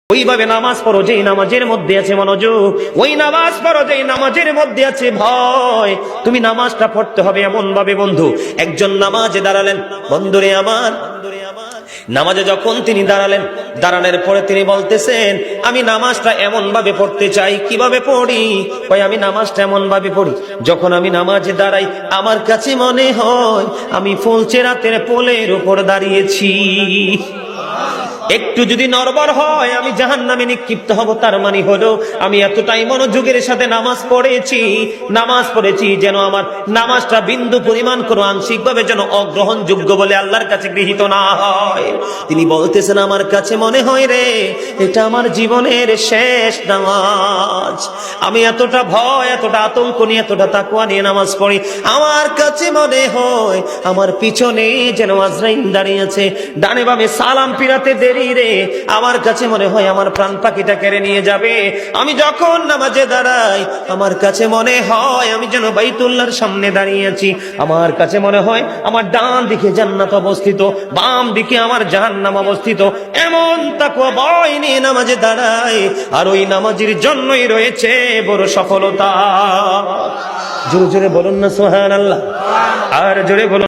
ওইভাবে নামাজ পড়ো যেই নামাজের মধ্যে আছে মনোযোগ, ওই নামাজ পড়ো যেই নামাজের মধ্যে আছে ভয়। তুমি নামাজটা পড়তে হবে এমন ভাবে বন্ধু, একজন নামাজে দাঁড়ালেন, বন্ধুরে আমার, নামাজে যখন তিনি দাঁড়ানোর পরে তিনি বলতেছেন, আমি নামাজটা এমন ভাবে পড়তে চাই। কিভাবে পড়ি? কই আমি নামাজটা এমন ভাবে পড়ি, যখন আমি নামাজে দাঁড়াই আমার কাছে মনে হয় আমি ফুলচেরাতের পোলের উপর দাঁড়িয়েছি। একটু যদি নড়বড় হয় আমি জাহান্নামে নিক্ষিপ্ত হব। তার মানে হলো আমি এতটাই মনোযোগের সাথে নামাজ পড়েছি যেন আমার নামাজটা বিন্দু পরিমাণ কোনো আংশিক ভাবে যেন অগ্রহণযোগ্য বলে আল্লাহর কাছে গৃহীত না হয়। তিনি বলতেছেন, আমার কাছে মনে হয় রে এটা আমার জীবনের শেষ নামাজ। আমি এতটা ভয়, এতটা আতঙ্ক নিয়ে, এতটা তাকওয়া নিয়ে নামাজ পড়ি। আমার কাছে মনে হয় আমার পিছনে যেন আজরাইল দাঁড়িয়ে আছে, ডানে বামে সালাম ফিরাতে দেরি রে, আমার কাছে মনে হয় আমার প্রাণ পাখিটা কেড়ে নিয়ে যাবে। আমি যখন নামাজে দাঁড়াই আমার কাছে মনে হয় আমি যেন বাইতুল্লাহর সামনে দাঁড়িয়ে আছি। আমার কাছে মনে হয় আমার ডান দিকে জান্নাত অবস্থিত, বাম দিকে আমার জাহান্নাম অবস্থিত। এমন তাকওয়া ভয় নিয়ে নামাজে দাঁড়াই, আর ওই নামাজের জন্যই রয়েছে বড় সফলতা। জোরে জোরে বলুন না সুবহানাল্লাহ, আর জোরে বলুন।